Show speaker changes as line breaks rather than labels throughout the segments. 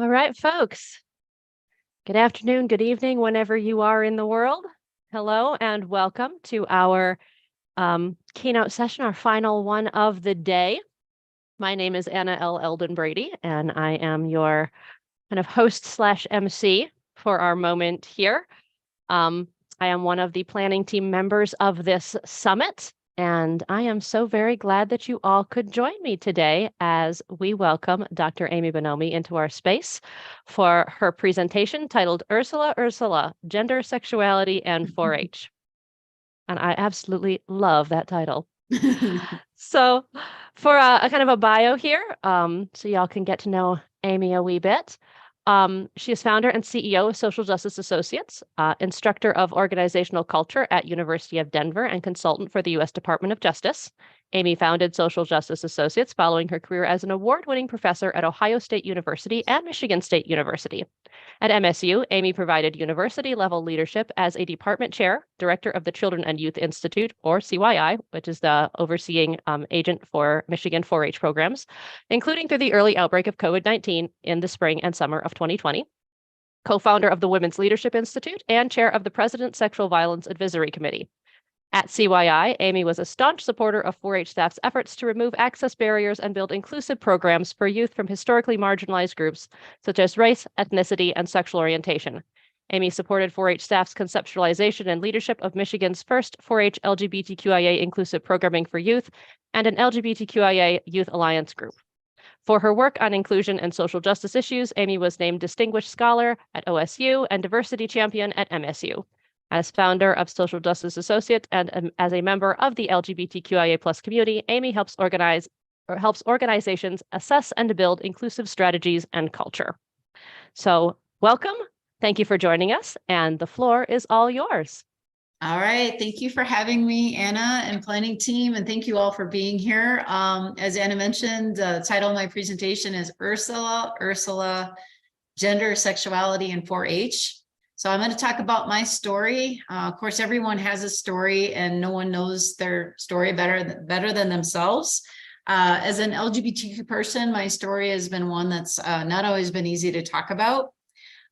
All right, folks. Good afternoon, good evening, whenever you are in the world. Hello, and welcome to our keynote session, our final one of the day. My name is Anna L. Eldon Brady, and I am your kind of host/MC for our moment here. I am one of the planning team members of this summit, and I am so very glad that you all could join me today as we welcome Dr. Amy Bonomi into our space for her presentation titled Ursula, Gender, Sexuality, and 4-H. And I absolutely love that title. So for a kind of a bio here, so y'all can get to know Amy a wee bit. She is founder and CEO of Social Justice Associates, instructor of organizational culture at University of Denver, and consultant for the U.S. Department of Justice. Amy founded Social Justice Associates following her career as an award-winning professor at Ohio State University and Michigan State University. At MSU, Amy provided university-level leadership as a department chair, director of the Children and Youth Institute, or CYI, which is the overseeing agent for Michigan 4-H programs, including through the early outbreak of COVID-19 in the spring and summer of 2020. Co-founder of the Women's Leadership Institute and chair of the President's Sexual Violence Advisory Committee. At CYI, Amy was a staunch supporter of 4-H staff's efforts to remove access barriers and build inclusive programs for youth from historically marginalized groups, such as race, ethnicity, and sexual orientation. Amy supported 4-H staff's conceptualization and leadership of Michigan's first 4-H LGBTQIA inclusive programming for youth and an LGBTQIA Youth Alliance group. For her work on inclusion and social justice issues, Amy was named Distinguished Scholar at OSU and Diversity Champion at MSU. As founder of Social Justice Associates and as a member of the LGBTQIA+ community, Amy helps organizations assess and build inclusive strategies and culture. So welcome. Thank you for joining us, and the floor is all yours.
All right. Thank you for having me, Anna and planning team, and thank you all for being here. As Anna mentioned, the title of my presentation is Ursula, Gender, Sexuality, and 4-H. So I'm going to talk about my story. Of course, everyone has a story and no one knows their story better than themselves. As an LGBTQ person, my story has been one that's not always been easy to talk about.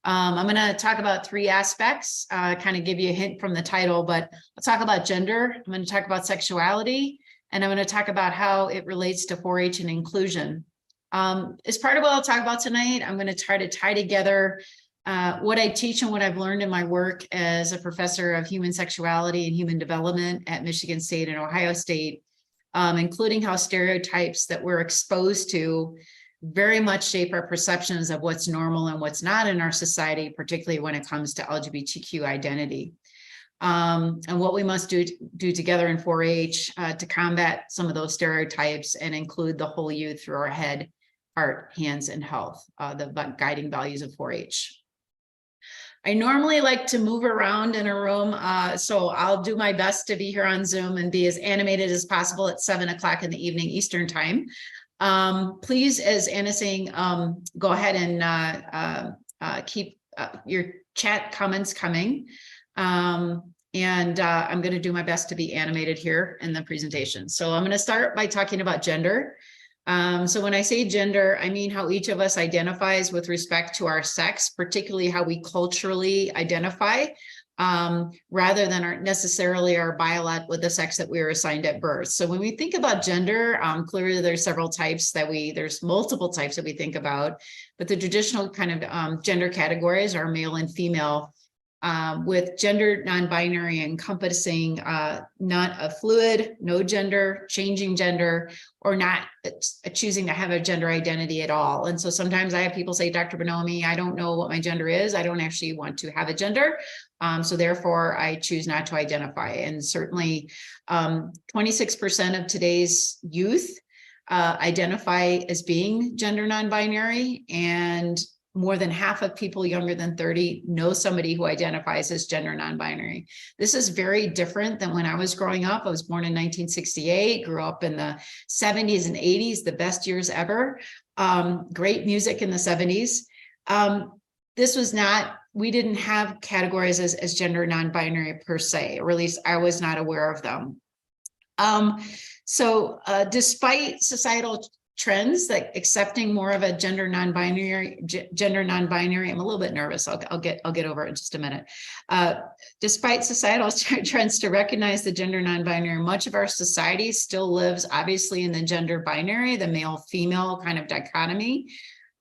I'm going to talk about three aspects, kind of give you a hint from the title, but I'll talk about gender. I'm going to talk about sexuality, and I'm going to talk about how it relates to 4-H and inclusion. As part of what I'll talk about tonight, I'm going to try to tie together what I teach and what I've learned in my work as a professor of human sexuality and human development at Michigan State and Ohio State, including how stereotypes that we're exposed to very much shape our perceptions of what's normal and what's not in our society, particularly when it comes to LGBTQ identity. And what we must do together in 4-H to combat some of those stereotypes and include the whole youth through our head, heart, hands, and health, the guiding values of 4-H. I normally like to move around in a room, so I'll do my best to be here on Zoom and be as animated as possible at 7 o'clock in the evening Eastern time. Please, as Anna's saying, go ahead and keep your chat comments coming. And I'm going to do my best to be animated here in the presentation. So I'm going to start by talking about gender. So when I say gender, I mean how each of us identifies with respect to our sex, particularly how we culturally identify, rather than necessarily our biological with the sex that we were assigned at birth. So when we think about gender, clearly there's several types there's multiple types that we think about, but the traditional kind of gender categories are male and female, with gender non-binary encompassing not a fluid, no gender, changing gender, or not choosing to have a gender identity at all. And so sometimes I have people say, Dr. Bonomi, I don't know what my gender is. I don't actually want to have a gender. So therefore I choose not to identify. And certainly 26% of today's youth identify as being gender non-binary, and more than half of people younger than 30 know somebody who identifies as gender non-binary. This is very different than when I was growing up. I was born in 1968, grew up in the 70s and 80s, the best years ever. Great music in the 70s. This was not, we didn't have categories as gender non-binary per se, or at least I was not aware of them. So despite societal trends, like accepting more of a gender non-binary. I'm a little bit nervous. I'll get over it in just a minute. Despite societal trends to recognize the gender non-binary, much of our society still lives obviously in the gender binary, the male-female kind of dichotomy.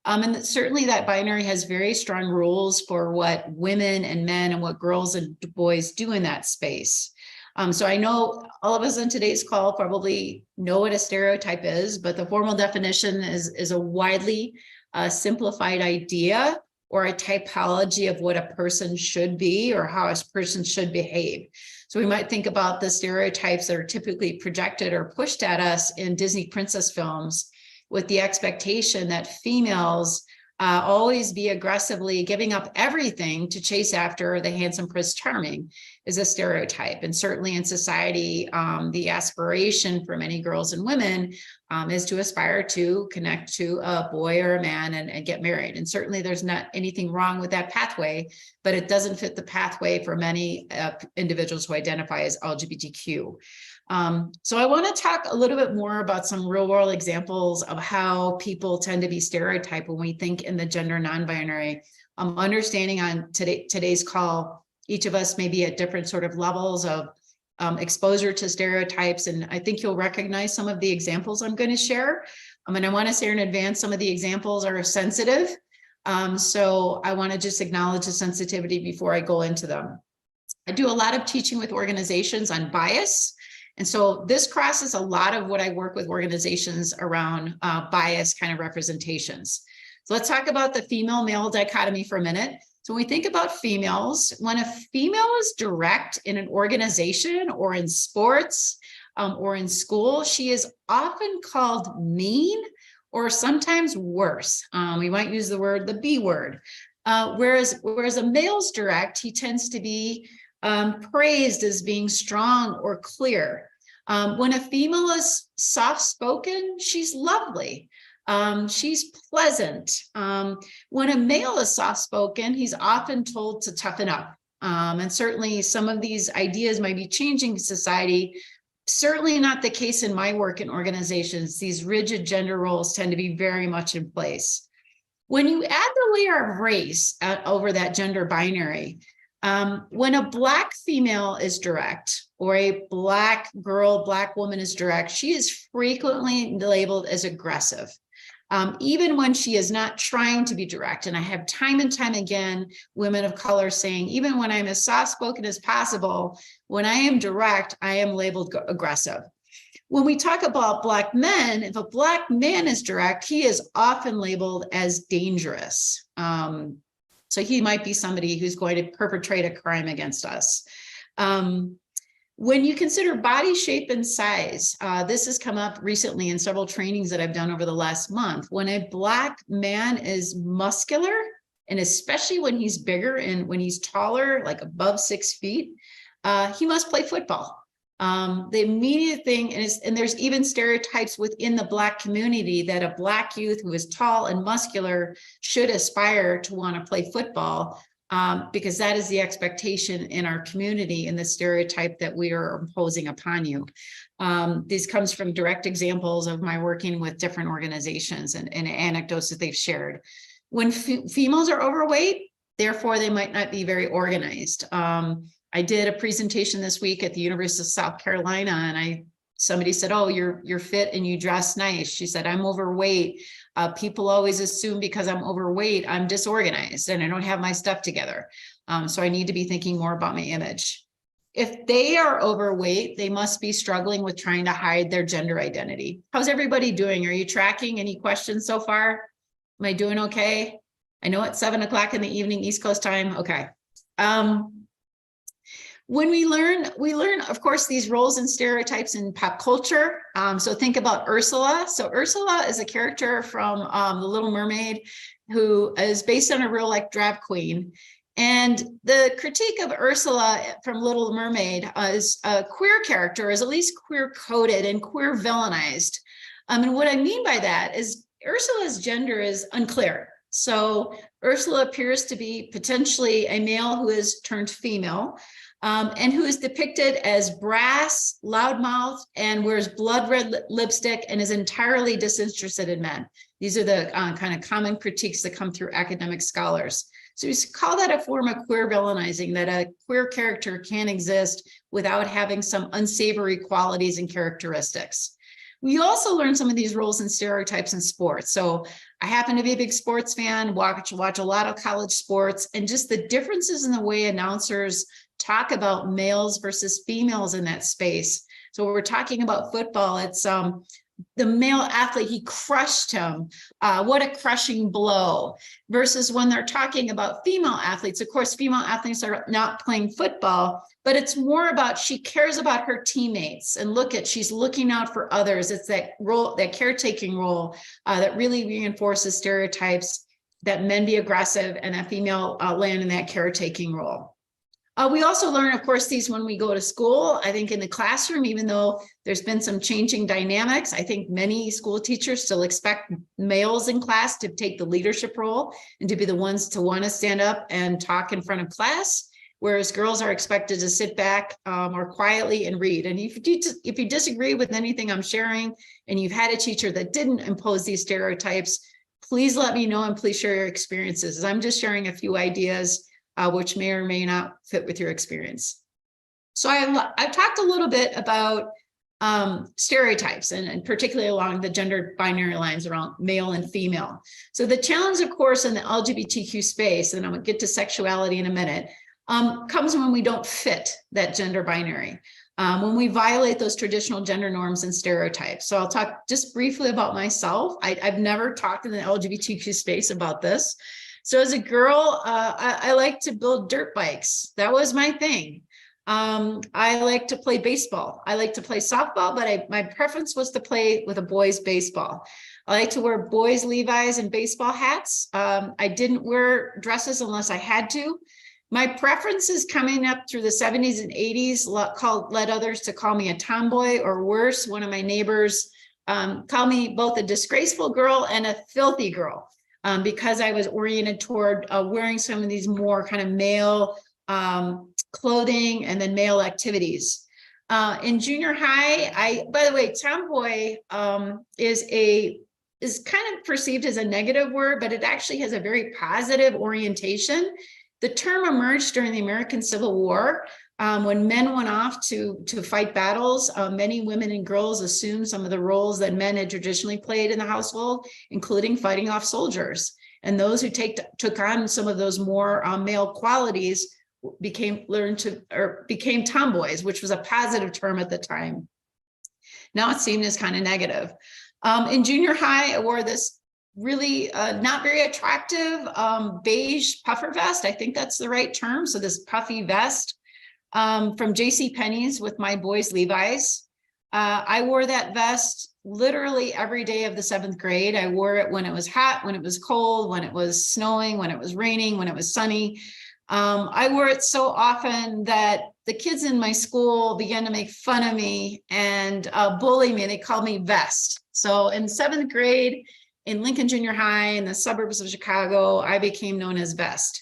And certainly that binary has very strong rules for what women and men and what girls and boys do in that space. So I know all of us on today's call probably know what a stereotype is, but the formal definition is a widely simplified idea or a typology of what a person should be or how a person should behave. So we might think about the stereotypes that are typically projected or pushed at us in Disney princess films, with the expectation that females always be aggressively giving up everything to chase after the handsome Prince Charming is a stereotype. And certainly in society, the aspiration for many girls and women is to aspire to connect to a boy or a man and get married. And certainly there's not anything wrong with that pathway, but it doesn't fit the pathway for many individuals who identify as LGBTQ. So I want to talk a little bit more about some real world examples of how people tend to be stereotyped when we think in the gender non-binary. Understanding on today's call, each of us may be at different sort of levels of exposure to stereotypes. And I think you'll recognize some of the examples I'm going to share. And I want to say in advance, some of the examples are sensitive. So I want to just acknowledge the sensitivity before I go into them. I do a lot of teaching with organizations on bias. And so this crosses a lot of what I work with organizations around bias kind of representations. So let's talk about the female-male dichotomy for a minute. So when we think about females, when a female is direct in an organization or in sports or in school, she is often called mean or sometimes worse. We might use the B word. Whereas a male's direct, he tends to be praised as being strong or clear. When a female is soft-spoken, she's lovely. She's pleasant. When a male is soft-spoken, he's often told to toughen up. And certainly some of these ideas might be changing in society. Certainly not the case in my work in organizations. These rigid gender roles tend to be very much in place. When you add the layer of race over that gender binary, when a Black female is direct or a Black girl, Black woman is direct, she is frequently labeled as aggressive, even when she is not trying to be direct. And I have time and time again, women of color saying, even when I'm as soft-spoken as possible, when I am direct, I am labeled aggressive. When we talk about Black men, if a Black man is direct, he is often labeled as dangerous. So he might be somebody who's going to perpetrate a crime against us. When you consider body shape and size, this has come up recently in several trainings that I've done over the last month. When a Black man is muscular, and especially when he's bigger and when he's taller, like above 6 feet, he must play football. The immediate thing is, and there's even stereotypes within the Black community that a Black youth who is tall and muscular should aspire to want to play football, because that is the expectation in our community and the stereotype that we are imposing upon you. This comes from direct examples of my working with different organizations and anecdotes that they've shared. When females are overweight, therefore they might not be very organized. I did a presentation this week at the University of South Carolina, and somebody said, "Oh, you're fit and you dress nice." She said, "I'm overweight. People always assume because I'm overweight, I'm disorganized and I don't have my stuff together. So I need to be thinking more about my image." If they are overweight, they must be struggling with trying to hide their gender identity. How's everybody doing? Are you tracking? Any questions so far? Am I doing okay? I know it's 7 o'clock in the evening, East Coast time. Okay. When we learn, of course, these roles and stereotypes in pop culture. So think about Ursula. So Ursula is a character from The Little Mermaid who is based on a real like drag queen. And the critique of Ursula from Little Mermaid is a queer character, is at least queer coded and queer villainized. And what I mean by that is Ursula's gender is unclear. So Ursula appears to be potentially a male who is turned female. and who is depicted as brass, loudmouth, and wears blood red lipstick and is entirely disinterested in men. These are the kind of common critiques that come through academic scholars. So we call that a form of queer villainizing, that a queer character can exist without having some unsavory qualities and characteristics. We also learn some of these roles and stereotypes in sports. So I happen to be a big sports fan, watch a lot of college sports, and just the differences in the way announcers talk about males versus females in that space. So when we're talking about football, it's the male athlete, he crushed him. What a crushing blow. Versus when they're talking about female athletes, of course, female athletes are not playing football, but it's more about she cares about her teammates, and she's looking out for others. It's that role, that caretaking role that really reinforces stereotypes that men be aggressive and that female land in that caretaking role. We also learn, of course, these when we go to school. I think in the classroom, even though there's been some changing dynamics, I think many school teachers still expect males in class to take the leadership role and to be the ones to want to stand up and talk in front of class, whereas girls are expected to sit back or quietly and read. And if you disagree with anything I'm sharing and you've had a teacher that didn't impose these stereotypes, please let me know and please share your experiences. I'm just sharing a few ideas which may or may not fit with your experience. So I've talked a little bit about stereotypes and particularly along the gender binary lines around male and female. So the challenge, of course, in the LGBTQ space, and I'm gonna get to sexuality in a minute, comes when we don't fit that gender binary, when we violate those traditional gender norms and stereotypes. So I'll talk just briefly about myself. I've never talked in the LGBTQ space about this. So as a girl, I like to build dirt bikes. That was my thing. I like to play baseball. I like to play softball, but my preference was to play with a boys' baseball. I like to wear boys' Levi's and baseball hats. I didn't wear dresses unless I had to. My preferences coming up through the 70s and 80s led others to call me a tomboy, or worse, one of my neighbors called me both a disgraceful girl and a filthy girl. Because I was oriented toward wearing some of these more kind of male clothing and then male activities. In junior high, by the way, tomboy is kind of perceived as a negative word, but it actually has a very positive orientation. The term emerged during the American Civil War. When men went off to fight battles, many women and girls assumed some of the roles that men had traditionally played in the household, including fighting off soldiers. And those who took on some of those more male qualities became tomboys, which was a positive term at the time. Now it's seen as kind of negative. In junior high, I wore this really not very attractive beige puffer vest. I think that's the right term. So this puffy vest. From JCPenney's with my boys' Levi's. I wore that vest literally every day of the 7th grade. I wore it when it was hot, when it was cold, when it was snowing, when it was raining, when it was sunny. I wore it so often that the kids in my school began to make fun of me and bully me. They called me Vest. So in 7th grade in Lincoln Junior High in the suburbs of Chicago, I became known as Vest.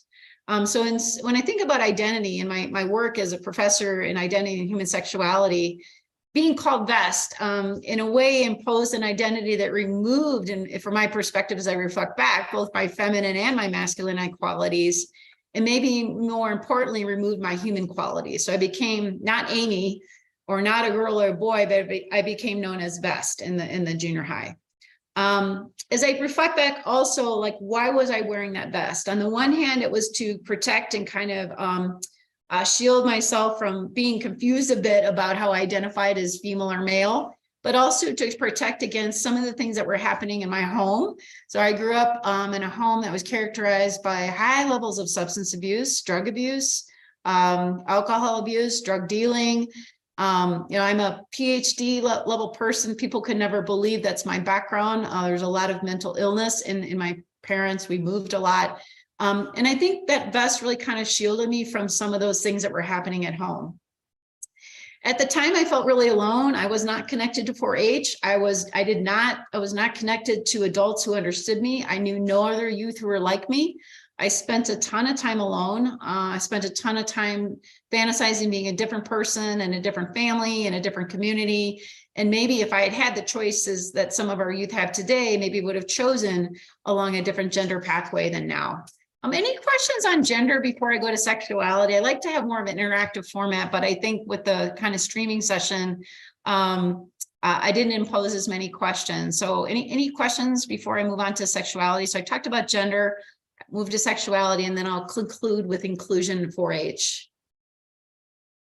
So when I think about identity and my work as a professor in identity and human sexuality, being called Vest in a way imposed an identity that removed, and from my perspective as I reflect back, both my feminine and my masculine qualities, and maybe more importantly, removed my human qualities. So I became not Amy or not a girl or a boy, but I became known as Vest in the junior high. As I reflect back also, like, why was I wearing that vest? On the one hand, it was to protect and kind of shield myself from being confused a bit about how I identified as female or male, but also to protect against some of the things that were happening in my home. So I grew up in a home that was characterized by high levels of substance abuse, drug abuse, alcohol abuse, drug dealing. I'm a PhD level person. People could never believe that's my background. There's a lot of mental illness in my parents. We moved a lot. And I think that vest really kind of shielded me from some of those things that were happening at home. At the time, I felt really alone. I was not connected to 4-H. I was not connected to adults who understood me. I knew no other youth who were like me. I spent a ton of time alone. I spent a ton of time fantasizing being a different person and a different family and a different community. And maybe if I had had the choices that some of our youth have today, maybe would have chosen along a different gender pathway than now. Any questions on gender before I go to sexuality? I like to have more of an interactive format, but I think with the kind of streaming session, I didn't impose as many questions. So any questions before I move on to sexuality? So I talked about gender, move to sexuality, and then I'll conclude with inclusion in 4-H.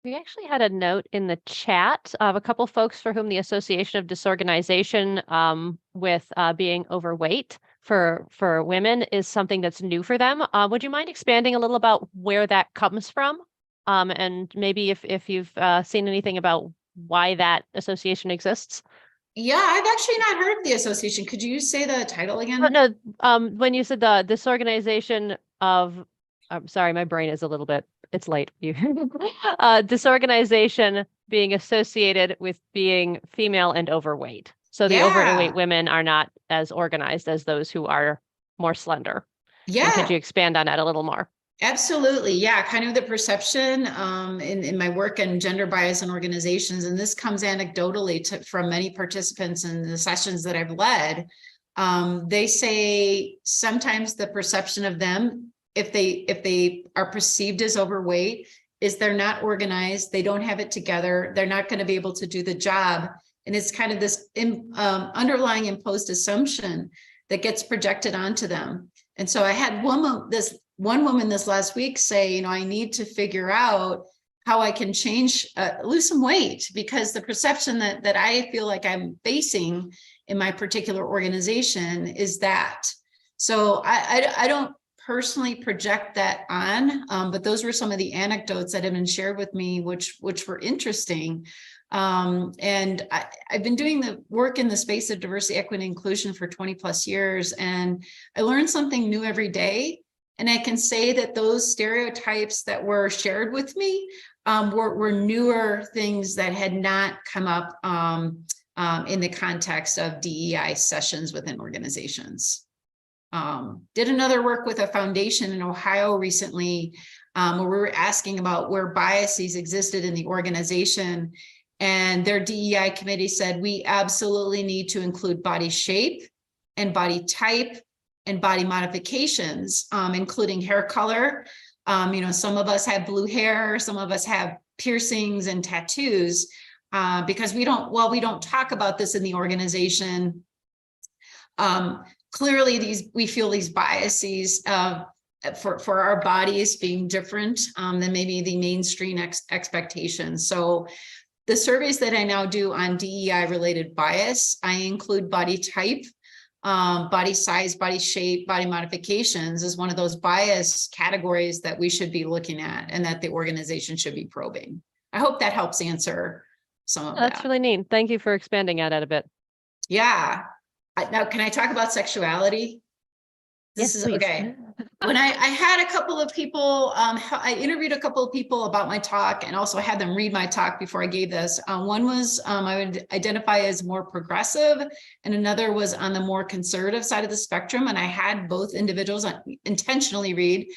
We actually had a note in the chat of a couple folks for whom the Association of Disorganization with being overweight for women is something that's new for them. Would you mind expanding a little about where that comes from? And maybe if you've seen anything about why that association exists?
Yeah, I've actually not heard of the association. Could you say the title again?
No, when you said this organization of, I'm sorry, my brain is a little bit, it's late. This organization being associated with being female and overweight. So the overweight women are not as organized as those who are more slender.
Yeah.
And could you expand on that a little more?
Absolutely. Yeah. Kind of the perception in my work in gender bias in organizations. And this comes anecdotally from many participants in the sessions that I've led. They say sometimes the perception of them, if they are perceived as overweight, is they're not organized. They don't have it together. They're not going to be able to do the job. And it's kind of this underlying imposed assumption that gets projected onto them. And so I had one woman this last week say, I need to figure out how I can lose some weight, because the perception that I feel like I'm facing in my particular organization is that. So I don't personally project that on, but those were some of the anecdotes that have been shared with me, which were interesting. And I've been doing the work in the space of diversity, equity, and inclusion for 20 plus years, and I learned something new every day. And I can say that those stereotypes that were shared with me were newer things that had not come up in the context of DEI sessions within organizations. Did another work with a foundation in Ohio recently, where we were asking about where biases existed in the organization. And their DEI committee said, we absolutely need to include body shape and body type and body modifications, including hair color. Some of us have blue hair, some of us have piercings and tattoos, because we don't talk about this in the organization. Clearly, we feel these biases for our bodies being different than maybe the mainstream expectations. So the surveys that I now do on DEI related bias, I include body type, body size, body shape, body modifications is one of those bias categories that we should be looking at and that the organization should be probing. I hope that helps answer some of that.
That's really neat. Thank you for expanding on that a bit.
Yeah. Now, can I talk about sexuality?
This is okay.
When I had a couple of people, I interviewed a couple of people about my talk and also had them read my talk before I gave this. One was I would identify as more progressive, and another was on the more conservative side of the spectrum. And I had both individuals intentionally read.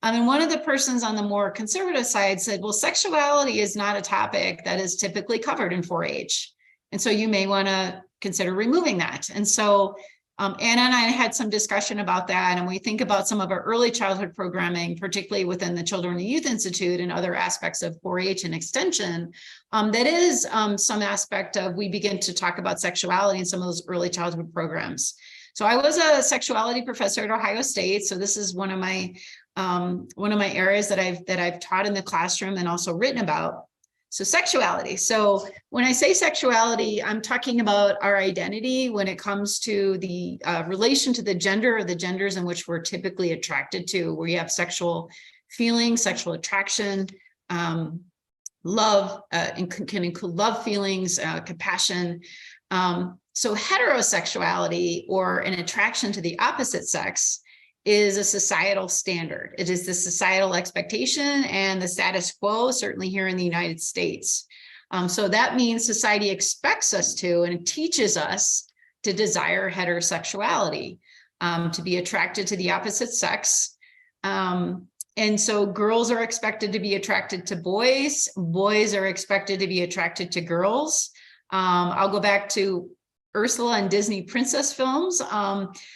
And one of the persons on the more conservative side said, well, sexuality is not a topic that is typically covered in 4-H. And so you may want to consider removing that. And so Anna and I had some discussion about that. And we think about some of our early childhood programming, particularly within the Children and Youth Institute and other aspects of 4-H and extension, that is some aspect of, we begin to talk about sexuality in some of those early childhood programs. So I was a sexuality professor at Ohio State. So this is one of my areas that I've taught in the classroom and also written about. So sexuality. So when I say sexuality, I'm talking about our identity when it comes to the relation to the gender or the genders in which we're typically attracted to, where you have sexual feelings, sexual attraction, love, and can include love feelings, compassion. So heterosexuality, or an attraction to the opposite sex, is a societal standard. It is the societal expectation and the status quo, certainly here in the United States. So that means society expects us to and teaches us to desire heterosexuality, to be attracted to the opposite sex. And so girls are expected to be attracted to boys. Boys are expected to be attracted to girls. I'll go back to Ursula and Disney princess films.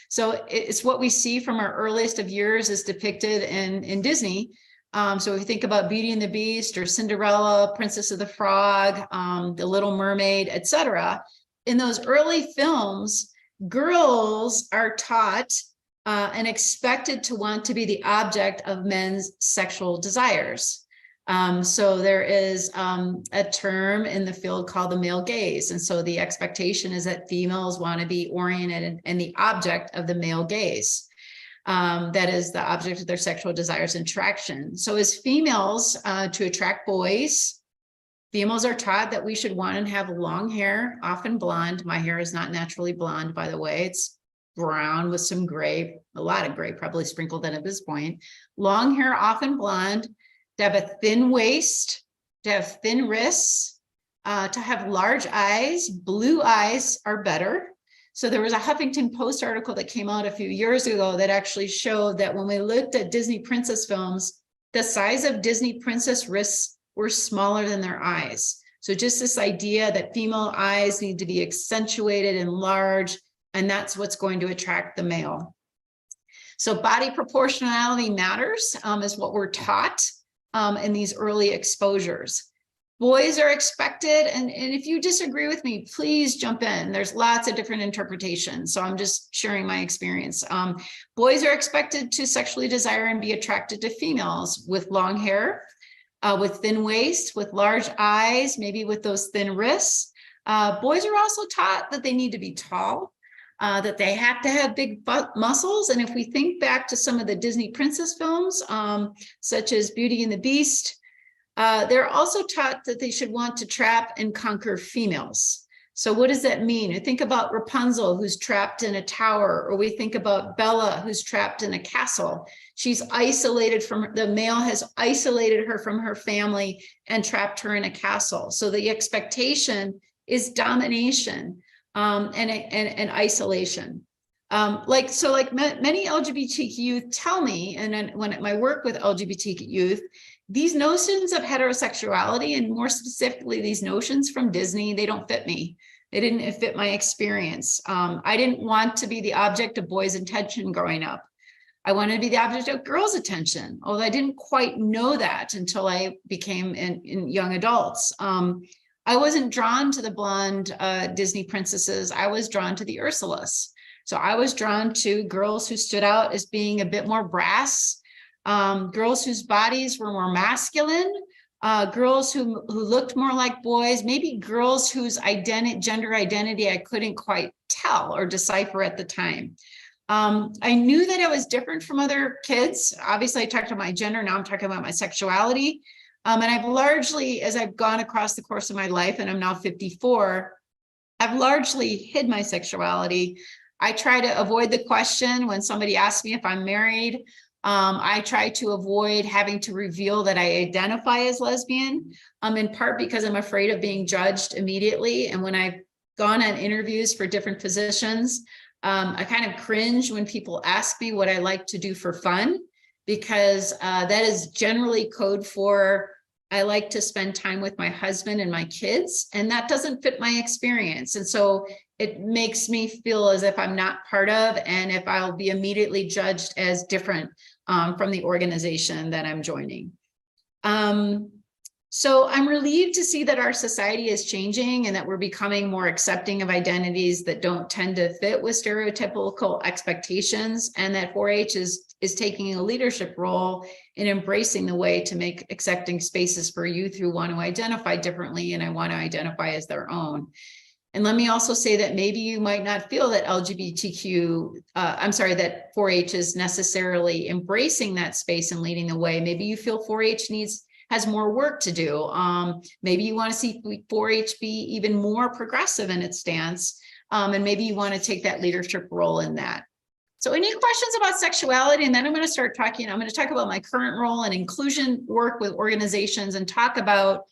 So it's what we see from our earliest of years is depicted in Disney. So if you think about Beauty and the Beast or Cinderella, Princess of the Frog, The Little Mermaid, etc. In those early films, girls are taught and expected to want to be the object of men's sexual desires. So there is a term in the field called the male gaze. And so the expectation is that females want to be oriented and the object of the male gaze. That is the object of their sexual desires and attraction. So as females, to attract boys, females are taught that we should want and have long hair, often blonde. My hair is not naturally blonde, by the way. It's brown with some gray, a lot of gray probably sprinkled in at this point. Long hair, often blonde, to have a thin waist, to have thin wrists, to have large eyes. Blue eyes are better. So there was a Huffington Post article that came out a few years ago that actually showed that when we looked at Disney princess films, the size of Disney princess wrists were smaller than their eyes. So just this idea that female eyes need to be accentuated and large, and that's what's going to attract the male. So body proportionality matters, is what we're taught in these early exposures. Boys are expected, and if you disagree with me, please jump in. There's lots of different interpretations, so I'm just sharing my experience. Boys are expected to sexually desire and be attracted to females with long hair, with thin waist, with large eyes, maybe with those thin wrists. Boys are also taught that they need to be tall, that they have to have big muscles. And if we think back to some of the Disney princess films, such as Beauty and the Beast, they're also taught that they should want to trap and conquer females. So what does that mean? You think about Rapunzel, who's trapped in a tower, or we think about Bella, who's trapped in a castle. She's isolated from, the male has isolated her from her family and trapped her in a castle. So the expectation is domination and isolation. Like many LGBT youth tell me, and then when my work with LGBT youth, these notions of heterosexuality, and more specifically, these notions from Disney, they don't fit me. They didn't fit my experience. I didn't want to be the object of boys' attention growing up. I wanted to be the object of girls' attention, although I didn't quite know that until I became in young adults. I wasn't drawn to the blonde Disney princesses. I was drawn to the Ursulas. So I was drawn to girls who stood out as being a bit more brass, girls whose bodies were more masculine, girls who looked more like boys, maybe girls whose gender identity I couldn't quite tell or decipher at the time. I knew that I was different from other kids. Obviously, I talked about my gender. Now I'm talking about my sexuality. And I've largely, as I've gone across the course of my life, and I'm now 54, I've largely hid my sexuality. I try to avoid the question when somebody asks me if I'm married. I try to avoid having to reveal that I identify as lesbian, in part because I'm afraid of being judged immediately. And when I've gone on interviews for different positions, I kind of cringe when people ask me what I like to do for fun, because that is generally code for I like to spend time with my husband and my kids, and that doesn't fit my experience. And so it makes me feel as if I'm not part of, and if I'll be immediately judged as different from the organization that I'm joining. So I'm relieved to see that our society is changing and that we're becoming more accepting of identities that don't tend to fit with stereotypical expectations, and that 4-H is taking a leadership role in embracing the way to make accepting spaces for youth who want to identify differently and I want to identify as their own. And let me also say that maybe you might not feel that that 4-H is necessarily embracing that space and leading the way. Maybe you feel 4-H has more work to do. Maybe you want to see 4-H be even more progressive in its stance. And maybe you want to take that leadership role in that. So any questions about sexuality? And then I'm going to talk about my current role in inclusion work with organizations and talk about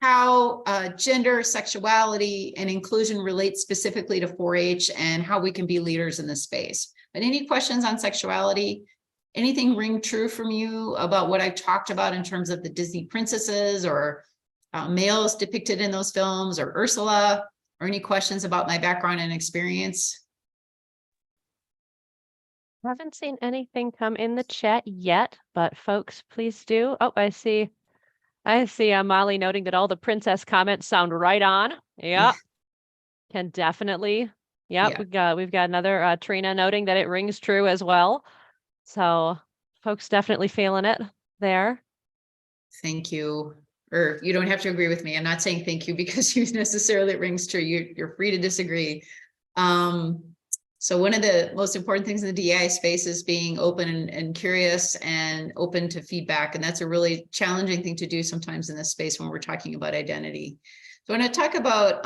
how gender, sexuality, and inclusion relate specifically to 4-H and how we can be leaders in this space. But any questions on sexuality? Anything ring true from you about what I've talked about in terms of the Disney princesses or males depicted in those films, or Ursula, or any questions about my background and experience?
Haven't seen anything come in the chat yet, but folks, please do. Oh, I see Molly noting that all the princess comments sound right on. Yeah, can definitely. Yep,
Yeah.
we've got another Trina noting that it rings true as well. So folks definitely feeling it there.
Thank you. Or you don't have to agree with me. I'm not saying thank you because you necessarily rings true. You're free to disagree. So one of the most important things in the DEI space is being open and curious and open to feedback. And that's a really challenging thing to do sometimes in this space when we're talking about identity. So when I talk about,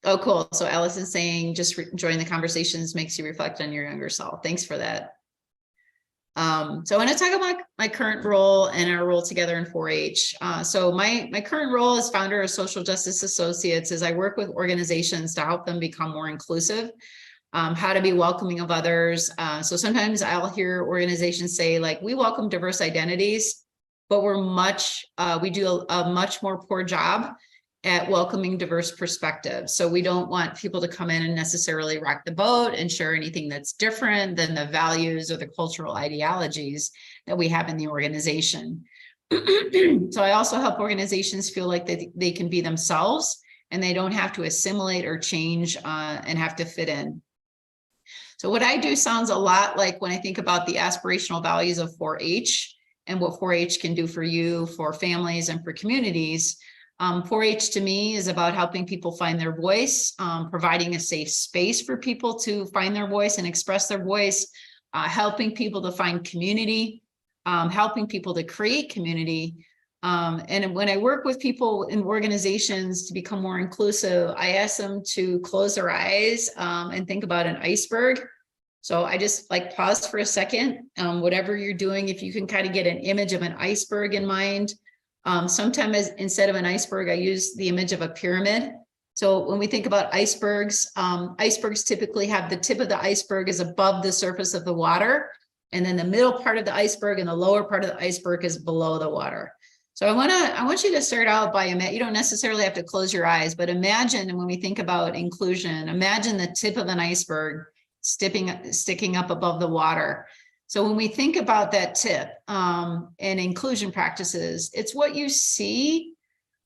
oh, cool. So Allison's saying just enjoying the conversations makes you reflect on your younger self. Thanks for that. So I want to talk about my current role and our role together in 4-H. So my current role as founder of Social Justice Associates is I work with organizations to help them become more inclusive, how to be welcoming of others. So sometimes I'll hear organizations say, like, we welcome diverse identities, but we do a much more poor job at welcoming diverse perspectives. So we don't want people to come in and necessarily rock the boat and share anything that's different than the values or the cultural ideologies that we have in the organization. So I also help organizations feel like they can be themselves and they don't have to assimilate or change and have to fit in. So what I do sounds a lot like when I think about the aspirational values of 4-H and what 4-H can do for you, for families, and for communities. 4-H to me is about helping people find their voice, providing a safe space for people to find their voice and express their voice, helping people to find community, helping people to create community. And when I work with people in organizations to become more inclusive, I ask them to close their eyes and think about an iceberg. So I just like pause for a second, whatever you're doing, if you can kind of get an image of an iceberg in mind. Sometimes instead of an iceberg, I use the image of a pyramid. So when we think about icebergs, icebergs typically have the tip of the iceberg is above the surface of the water. And then the middle part of the iceberg and the lower part of the iceberg is below the water. So I want you to start out by, you don't necessarily have to close your eyes, but imagine when we think about inclusion, imagine the tip of an iceberg sticking up above the water. So when we think about that tip and inclusion practices, it's what you see,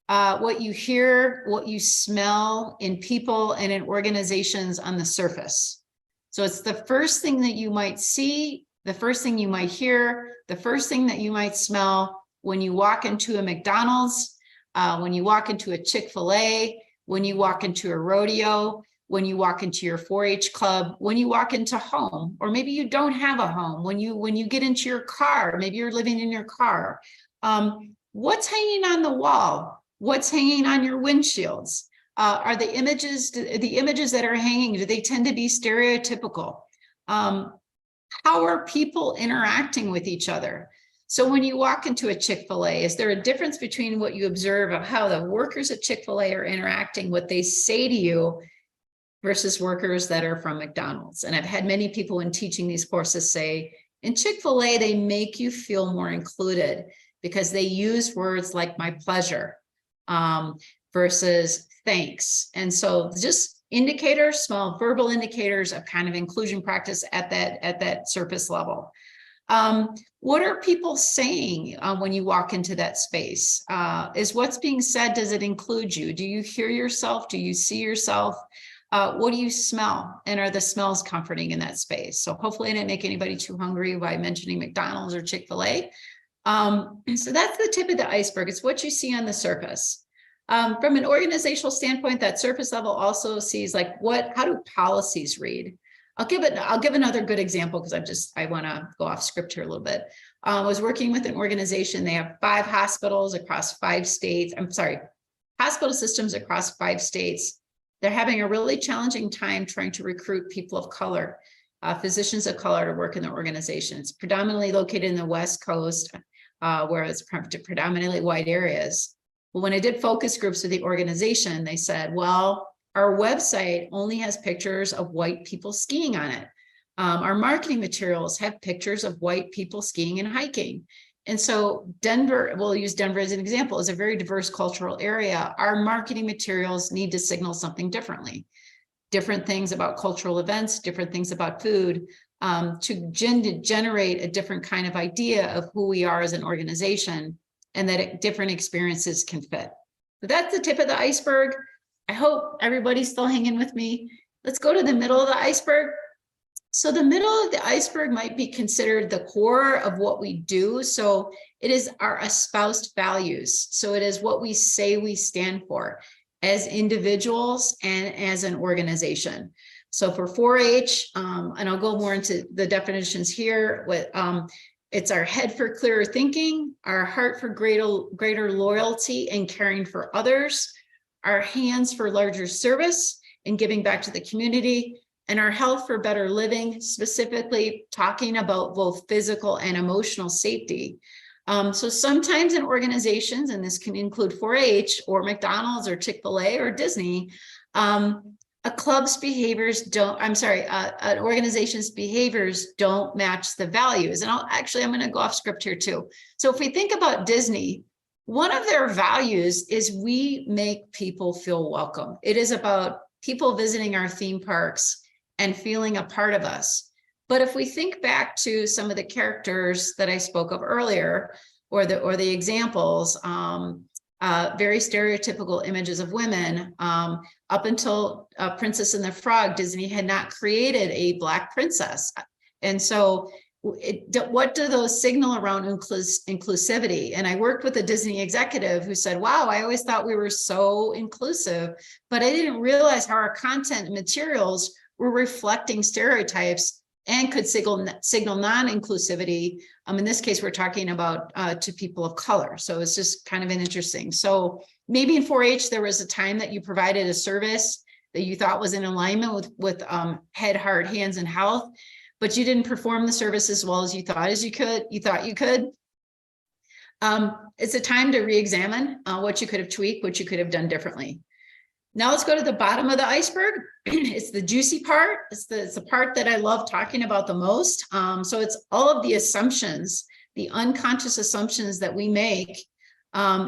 what you hear, what you smell in people and in organizations on the surface. So it's the first thing that you might see, the first thing you might hear, the first thing that you might smell when you walk into a McDonald's, when you walk into a Chick-fil-A, when you walk into a rodeo, when you walk into your 4-H club, when you walk into home, or maybe you don't have a home, when you get into your car, maybe you're living in your car. What's hanging on the wall? What's hanging on your windshields? Are the images that are hanging, do they tend to be stereotypical? How are people interacting with each other? So when you walk into a Chick-fil-A, is there a difference between what you observe of how the workers at Chick-fil-A are interacting, what they say to you, versus workers that are from McDonald's? And I've had many people in teaching these courses say, in Chick-fil-A, they make you feel more included because they use words like my pleasure versus thanks. And so just indicators, small verbal indicators of kind of inclusion practice at that surface level. What are people saying when you walk into that space? Is what's being said, does it include you? Do you hear yourself? Do you see yourself? What do you smell? And are the smells comforting in that space? So hopefully I didn't make anybody too hungry by mentioning McDonald's or Chick-fil-A. So that's the tip of the iceberg. It's what you see on the surface. From an organizational standpoint, that surface level also sees like how do policies read? I'll give another good example because I want to go off script here a little bit. I was working with an organization. They have 5 hospitals across 5 states. Hospital systems across 5 states. They're having a really challenging time trying to recruit people of color, physicians of color to work in the organization. It's predominantly located in the West Coast, where it's predominantly white areas. Well, when I did focus groups with the organization, they said, well, our website only has pictures of white people skiing on it. Our marketing materials have pictures of white people skiing and hiking. And so Denver, we'll use Denver as an example, is a very diverse cultural area. Our marketing materials need to signal something differently. Different things about cultural events, different things about food, to generate a different kind of idea of who we are as an organization, and that different experiences can fit. So that's the tip of the iceberg. I hope everybody's still hanging with me. Let's go to the middle of the iceberg. So the middle of the iceberg might be considered the core of what we do. So it is our espoused values. So it is what we say we stand for as individuals and as an organization. So for 4-H, and I'll go more into the definitions here, it's our head for clearer thinking, our heart for greater loyalty and caring for others, our hands for larger service and giving back to the community, and our health for better living, specifically talking about both physical and emotional safety. So sometimes in organizations, and this can include 4-H or McDonald's or Chick-fil-A or Disney, an organization's behaviors don't match the values. And I'm going to go off script here too. So if we think about Disney, one of their values is we make people feel welcome. It is about people visiting our theme parks and feeling a part of us. But if we think back to some of the characters that I spoke of earlier, or the examples, very stereotypical images of women, up until Princess and the Frog, Disney had not created a Black princess. And so what do those signal around inclusivity? And I worked with a Disney executive who said, wow, I always thought we were so inclusive, but I didn't realize how our content and materials were reflecting stereotypes and could signal non-inclusivity. In this case, we're talking about to people of color. So it's just kind of interesting. So maybe in 4-H, there was a time that you provided a service that you thought was in alignment with head, heart, hands, and health, but you didn't perform the service as well as you thought you could. It's a time to re-examine what you could have tweaked, what you could have done differently. Now let's go to the bottom of the iceberg. It's the juicy part. It's the part that I love talking about the most. So it's all of the assumptions, the unconscious assumptions that we make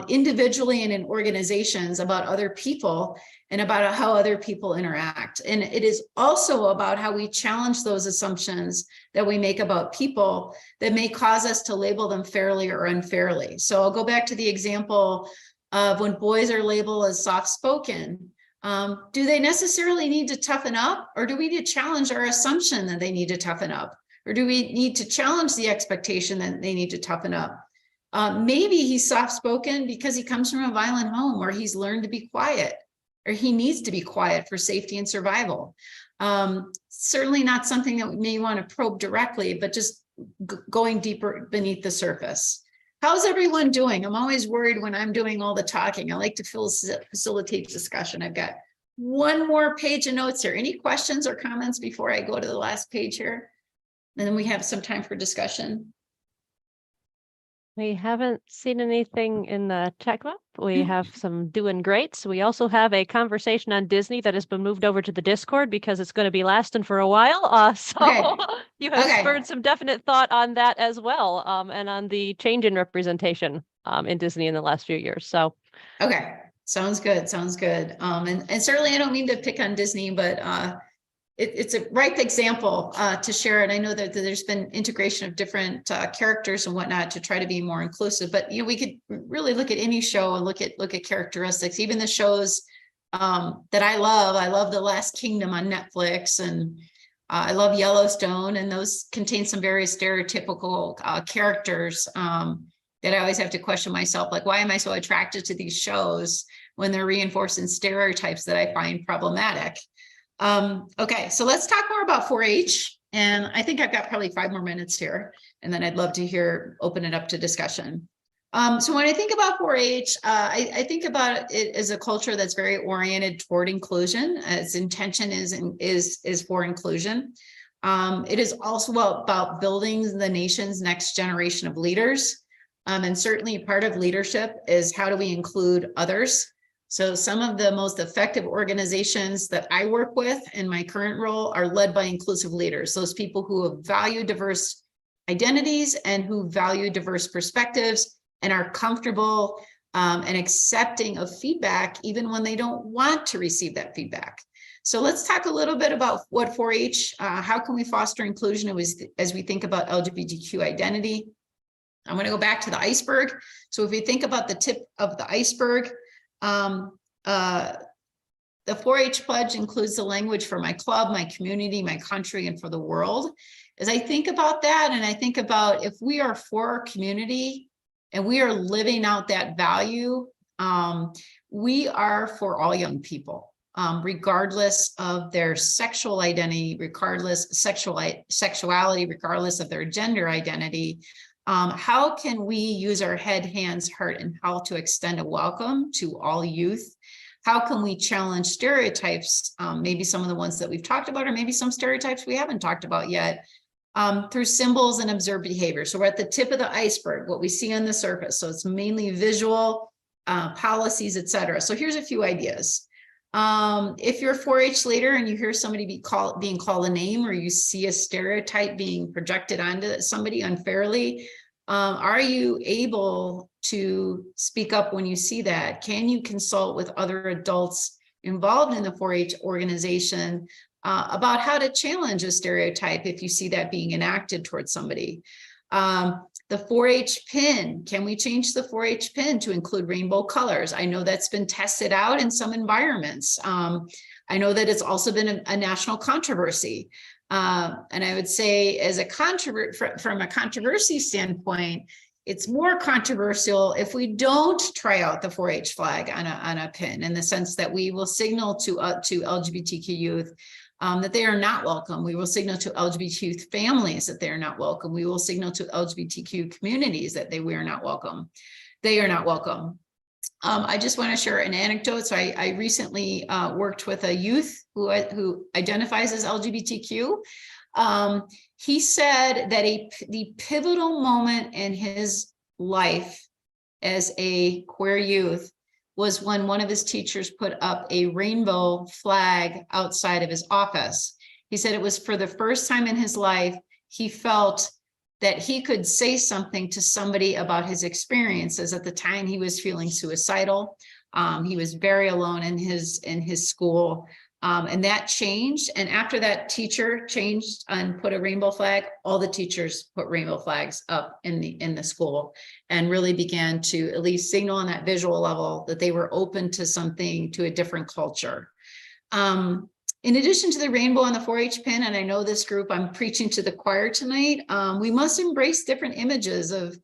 individually and in organizations about other people and about how other people interact. And it is also about how we challenge those assumptions that we make about people that may cause us to label them fairly or unfairly. So I'll go back to the example of when boys are labeled as soft-spoken. Do they necessarily need to toughen up, or do we need to challenge our assumption that they need to toughen up? Or do we need to challenge the expectation that they need to toughen up? Maybe he's soft-spoken because he comes from a violent home, or he's learned to be quiet, or he needs to be quiet for safety and survival. Certainly not something that we may want to probe directly, but just going deeper beneath the surface. How's everyone doing? I'm always worried when I'm doing all the talking. I like to facilitate discussion. I've got one more page of notes here. Any questions or comments before I go to the last page here? And then we have some time for discussion.
We haven't seen anything in the chat box. We have some doing great. So we also have a conversation on Disney that has been moved over to the Discord because it's going to be lasting for a while. So you have spurred some definite thought on that as well, and on the change in representation in Disney in the last few years. So
okay, sounds good. Sounds good. And certainly I don't mean to pick on Disney, but it's a ripe example to share. And I know that there's been integration of different characters and whatnot to try to be more inclusive, but we could really look at any show and look at characteristics, even the shows that I love The Last Kingdom on Netflix, and I love Yellowstone, and those contain some very stereotypical characters that I always have to question myself, like, why am I so attracted to these shows when they're reinforcing stereotypes that I find problematic? Okay, so let's talk more about 4-H. And I think I've got probably 5 more minutes here, and then I'd love to open it up to discussion. So when I think about 4-H, I think about it as a culture that's very oriented toward inclusion. Its intention is for inclusion. It is also about building the nation's next generation of leaders. And certainly part of leadership is how do we include others? So some of the most effective organizations that I work with in my current role are led by inclusive leaders, those people who value diverse identities and who value diverse perspectives and are comfortable and accepting of feedback, even when they don't want to receive that feedback. So let's talk a little bit about what 4-H, how can we foster inclusion as we think about LGBTQ identity. I'm going to go back to the iceberg. So if you think about the tip of the iceberg, the 4-H pledge includes the language for my club, my community, my country, and for the world. As I think about that, and I think about if we are for our community and we are living out that value, we are for all young people, regardless of their sexual identity, regardless sexuality, regardless of their gender identity. How can we use our head, hands, heart, and health to extend a welcome to all youth? How can we challenge stereotypes, maybe some of the ones that we've talked about, or maybe some stereotypes we haven't talked about yet, through symbols and observed behavior. So we're at the tip of the iceberg, what we see on the surface. So it's mainly visual, policies, et cetera. So here's a few ideas. If you're a 4-H leader and you hear somebody being called a name, or you see a stereotype being projected onto somebody unfairly, are you able to speak up when you see that? Can you consult with other adults involved in the 4-H organization about how to challenge a stereotype if you see that being enacted towards somebody? The 4-H pin, can we change the 4-H pin to include rainbow colors? I know that's been tested out in some environments. I know that it's also been a national controversy. And I would say as a from a controversy standpoint, it's more controversial if we don't try out the 4-H flag on a pin, in the sense that we will signal to LGBTQ youth that they are not welcome. We will signal to LGBT families that they are not welcome. We will signal to LGBTQ communities that we are not welcome. They are not welcome. I just want to share an anecdote. So I recently worked with a youth who identifies as LGBTQ. He said that the pivotal moment in his life as a queer youth was when one of his teachers put up a rainbow flag outside of his office. He said it was for the first time in his life he felt that he could say something to somebody about his experiences. At the time, he was feeling suicidal. He was very alone in his school, and that changed. And after that teacher changed and put a rainbow flag, all the teachers put rainbow flags up in the school, and really began to at least signal on that visual level that they were open to something, to a different culture. In addition to the rainbow on the 4-H pin, and I know this group, I'm preaching to the choir tonight, we must embrace different images of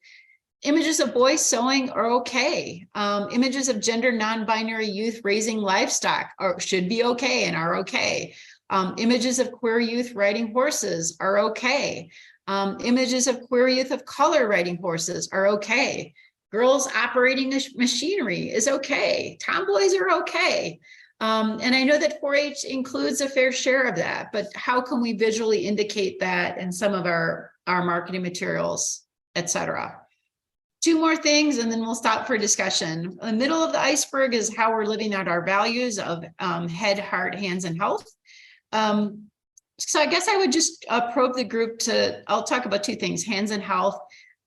boys sewing are okay. Images of gender non-binary youth raising livestock should be okay and are okay. Images of queer youth riding horses are okay. Images of queer youth of color riding horses are okay. Girls operating machinery is okay. Tomboys are okay. And I know that 4-H includes a fair share of that, but how can we visually indicate that in some of our marketing materials, et cetera? Two more things, and then we'll stop for discussion. In the middle of the iceberg is how we're living out our values of head, heart, hands, and health. So I guess I would just probe the group I'll talk about two things, hands and health.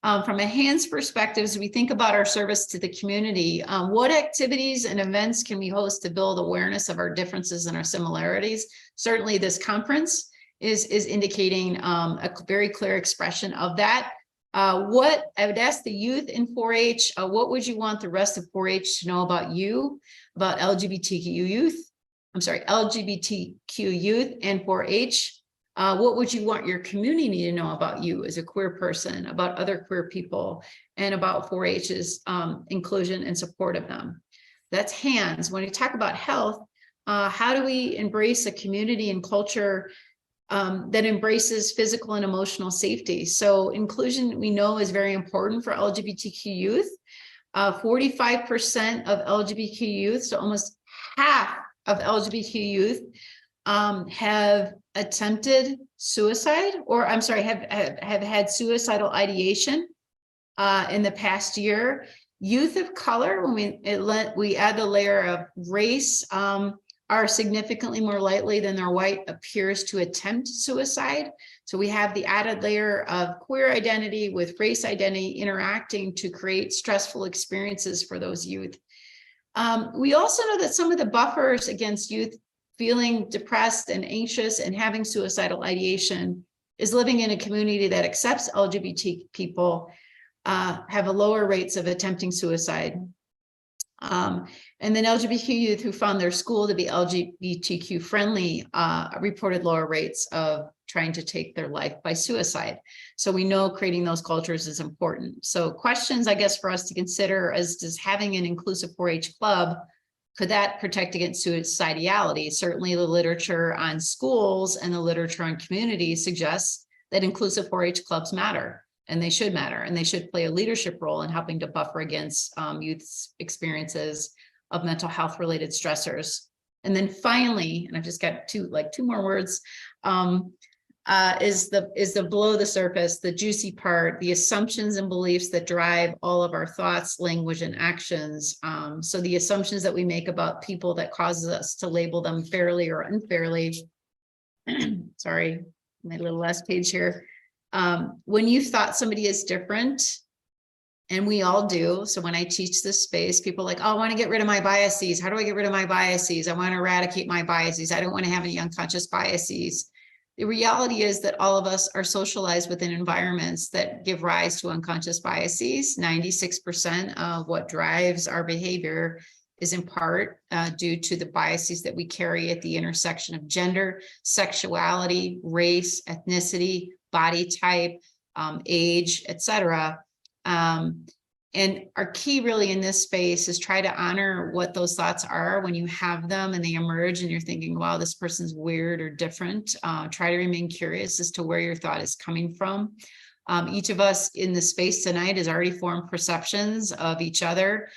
From a hands perspective, as we think about our service to the community, what activities and events can we host to build awareness of our differences and our similarities? Certainly this conference is indicating a very clear expression of that. What I would ask the youth in 4-H, what would you want the rest of 4-H to know about you, about LGBTQ youth and 4-H? What would you want your community to know about you as a queer person, about other queer people, and about 4-H's inclusion and support of them? That's hands. When we talk about health, how do we embrace a community and culture that embraces physical and emotional safety? So inclusion, we know, is very important for LGBTQ youth. 45% of LGBTQ youth, so almost half of LGBTQ youth, have attempted suicide, or have had suicidal ideation in the past year. Youth of color, when we add the layer of race, are significantly more likely than their white peers to attempt suicide. So we have the added layer of queer identity with race identity interacting to create stressful experiences for those youth. We also know that some of the buffers against youth feeling depressed and anxious and having suicidal ideation is living in a community that accepts LGBT people, have a lower rates of attempting suicide. And then LGBTQ youth who found their school to be LGBTQ friendly reported lower rates of trying to take their life by suicide. So we know creating those cultures is important. So questions, I guess, for us to consider is, does having an inclusive 4-H club, could that protect against suicidality? Certainly the literature on schools and the literature on communities suggests that inclusive 4-H clubs matter. And they should matter, and they should play a leadership role in helping to buffer against youth's experiences of mental health related stressors. And then finally, and I've just got two more words, is the below the surface, the juicy part, the assumptions and beliefs that drive all of our thoughts, language, and actions. So the assumptions that we make about people that causes us to label them fairly or unfairly. Sorry, my little last page here. When you thought somebody is different, and we all do. So when I teach this space, people are like, oh, I want to get rid of my biases. How do I get rid of my biases? I want to eradicate my biases. I don't want to have any unconscious biases. The reality is that all of us are socialized within environments that give rise to unconscious biases. 96% of what drives our behavior is in part due to the biases that we carry at the intersection of gender, sexuality, race, ethnicity, body type, age, etc. And our key really in this space is try to honor what those thoughts are when you have them and they emerge and you're thinking, wow, this person's weird or different. Try to remain curious as to where your thought is coming from. Each of us in the space tonight has already formed perceptions of each other.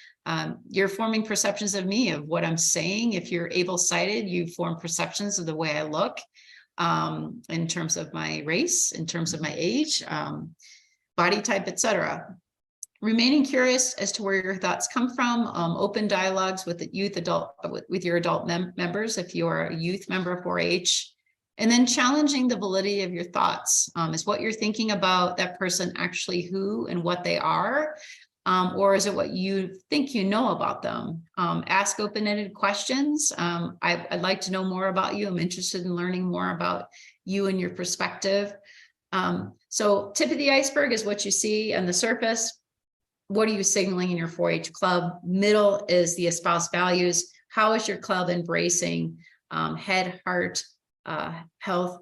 You're forming perceptions of me, of what I'm saying. If you're able-sighted, you form perceptions of the way I look. In terms of my race, in terms of my age, body type, etc. Remaining curious as to where your thoughts come from, open dialogues with the with your adult members, if you're a youth member of 4-H, and then challenging the validity of your thoughts. Is what you're thinking about that person actually who and what they are? Or is it what you think you know about them? Ask open-ended questions. I'd like to know more about you. I'm interested in learning more about you and your perspective. So tip of the iceberg is what you see on the surface. What are you signaling in your 4-H club? Middle is the espoused values. How is your club embracing head, heart, health,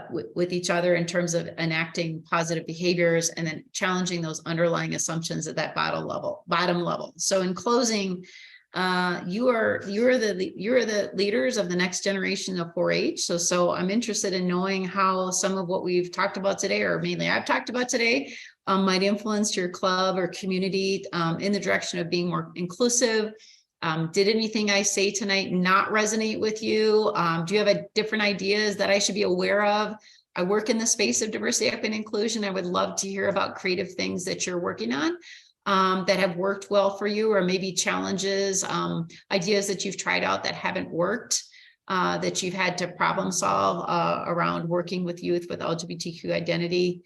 with each other in terms of enacting positive behaviors, and then challenging those underlying assumptions at that bottom level. So in closing, you are the leaders of the next generation of 4-H. So I'm interested in knowing how some of what we've talked about today, or mainly I've talked about today, might influence your club or community in the direction of being more inclusive. Did anything I say tonight not resonate with you? Do you have different ideas that I should be aware of? I work in the space of diversity, equity, and inclusion. I would love to hear about creative things that you're working on that have worked well for you, or maybe challenges, ideas that you've tried out that haven't worked, that you've had to problem solve around working with youth with LGBTQ identity.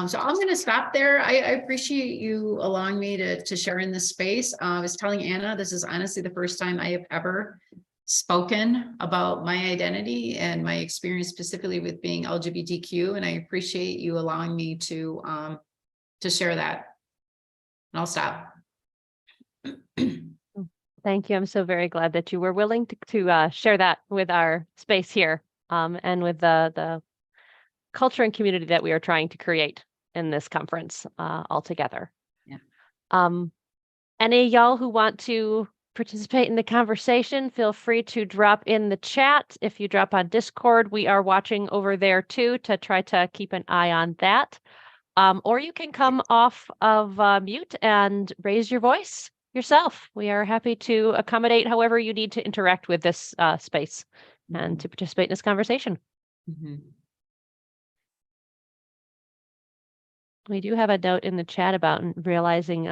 So I'm going to stop there. I appreciate you allowing me to share in this space. I was telling Anna, this is honestly the first time I have ever spoken about my identity and my experience specifically with being LGBTQ. And I appreciate you allowing me to share that. And I'll stop.
Thank you. I'm so very glad that you were willing to share that with our space here and with the culture and community that we are trying to create in this conference altogether. Yeah. Any of y'all who want to participate in the conversation, feel free to drop in the chat. If you drop on Discord, we are watching over there too to try to keep an eye on that. Or you can come off of mute and raise your voice yourself. We are happy to accommodate however you need to interact with this space and to participate in this conversation. We do have a note in the chat about realizing,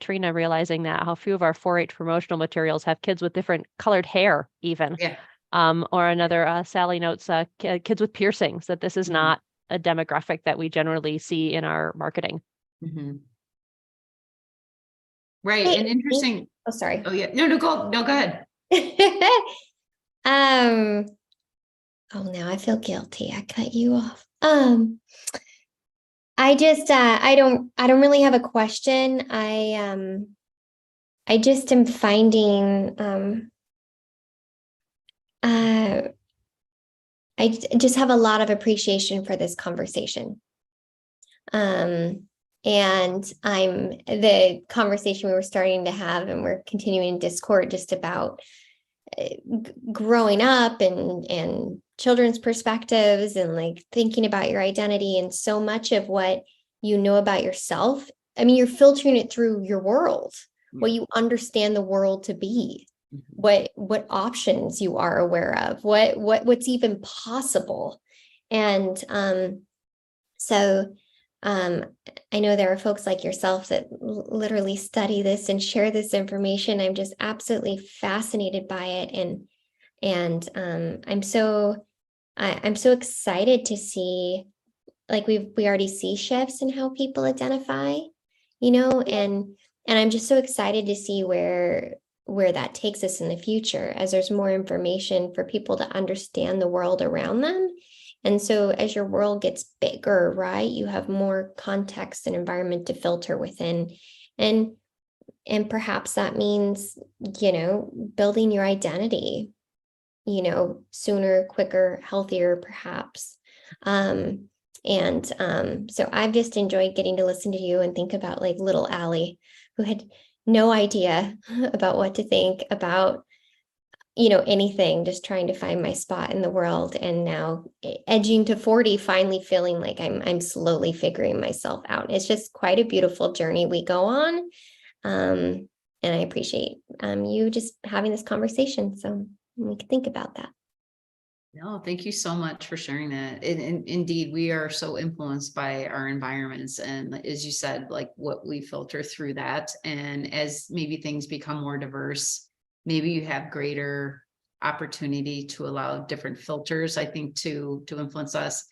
Trina realizing that how few of our 4-H promotional materials have kids with different colored hair even.
Yeah.
Or another, Sally notes, kids with piercings, that this is
Mhm.
not a demographic that we generally see in our marketing.
Mhm. Right,
Hey,
and interesting.
oh, sorry.
Oh, yeah, no, go ahead.
Oh, now I feel guilty. I cut you off. I just I don't really have a question. I just am finding uh just have a lot of appreciation for this conversation. And I'm the conversation we were starting to have, and we're continuing Discord just about growing up and children's perspectives and like thinking about your identity, and so much of what you know about yourself. I mean, you're filtering it through your world, what you understand the world to be, what options you are aware of, what's even possible. And so I know there are folks like yourself that literally study this and share this information. I'm just absolutely fascinated by it, and I'm so excited to see, like, we already see shifts in how people identify, and I'm just so excited to see where that takes us in the future, as there's more information for people to understand the world around them. And so as your world gets bigger, right, you have more context and environment to filter within. And perhaps that means, building your identity, sooner, quicker, healthier, perhaps. So I've just enjoyed getting to listen to you and think about, like, little Allie, who had no idea about what to think about, anything, just trying to find my spot in the world. And now edging to 40, finally feeling like I'm slowly figuring myself out. It's just quite a beautiful journey we go on. And I appreciate you just having this conversation, so we can think about that.
No, thank you so much for sharing that. And indeed, we are so influenced by our environments. And as you said, like, what we filter through that. And as maybe things become more diverse, maybe you have greater opportunity to allow different filters, I think, to influence us.